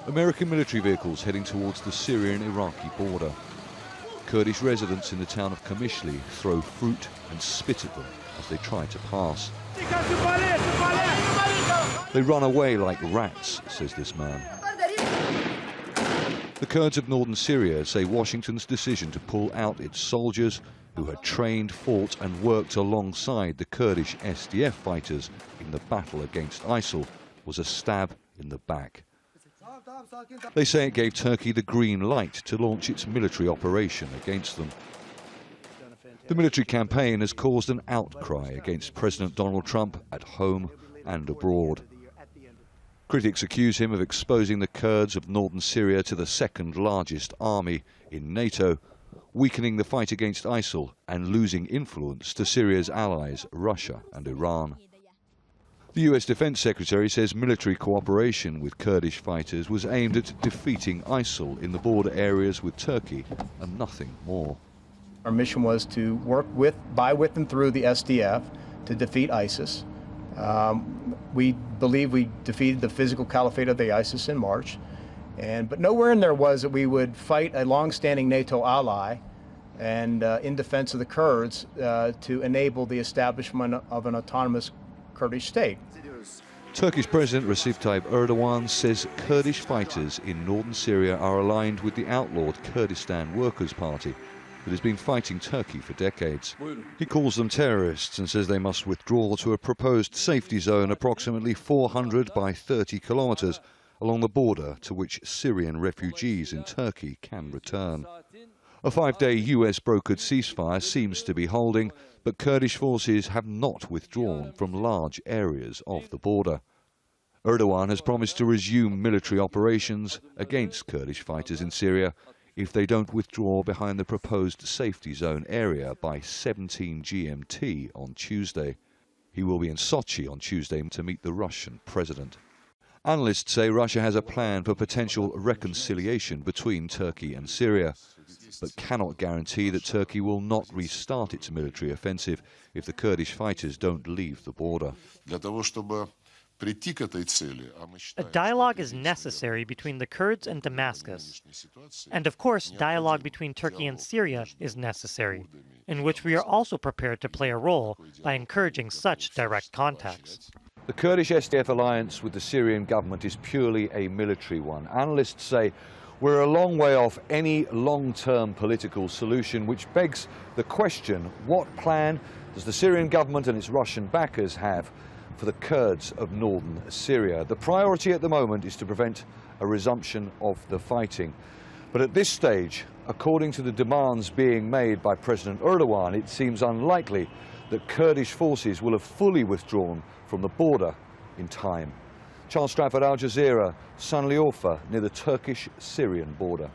American military vehicles heading towards the Syrian-Iraqi border. Kurdish residents in the town of Kamishli throw fruit and spit at them as they try to pass. They run away like rats, says this man. The Kurds of northern Syria say Washington's decision to pull out its soldiers, who had trained, fought and worked alongside the Kurdish SDF fighters in the battle against ISIL, was a stab in the back. They say it gave Turkey the green light to launch its military operation against them. The military campaign has caused an outcry against President Donald Trump at home and abroad. Critics accuse him of exposing the Kurds of northern Syria to the second largest army in NATO, weakening the fight against ISIL and losing influence to Syria's allies, Russia and Iran. The US Defense Secretary says military cooperation with Kurdish fighters was aimed at defeating ISIL in the border areas with Turkey and nothing more. Our mission was to work by, with and through the SDF to defeat ISIS. We believe we defeated the physical caliphate of the ISIS in March. But nowhere in there was that we would fight a long-standing NATO ally and in defense of the Kurds to enable the establishment of an autonomous Kurdish state. Turkish President Recep Tayyip Erdogan says Kurdish fighters in northern Syria are aligned with the outlawed Kurdistan Workers' Party that has been fighting Turkey for decades. He calls them terrorists and says they must withdraw to a proposed safety zone approximately 400 by 30 kilometers along the border to which Syrian refugees in Turkey can return. A 5-day US-brokered ceasefire seems to be holding, but Kurdish forces have not withdrawn from large areas of the border. Erdogan has promised to resume military operations against Kurdish fighters in Syria if they don't withdraw behind the proposed safety zone area by 17 GMT on Tuesday. He will be in Sochi on Tuesday to meet the Russian president. Analysts say Russia has a plan for potential reconciliation between Turkey and Syria, but cannot guarantee that Turkey will not restart its military offensive if the Kurdish fighters don't leave the border. A dialogue is necessary between the Kurds and Damascus. And of course, dialogue between Turkey and Syria is necessary, in which we are also prepared to play a role by encouraging such direct contacts. The Kurdish SDF alliance with the Syrian government is purely a military one. Analysts say we're a long way off any long-term political solution, which begs the question, what plan does the Syrian government and its Russian backers have for the Kurds of northern Syria? The priority at the moment is to prevent a resumption of the fighting. But at this stage, according to the demands being made by President Erdogan, it seems unlikely that Kurdish forces will have fully withdrawn from the border in time. Stratford, Aljazeera, Sanliurfa, near the Turkish-Syrian border.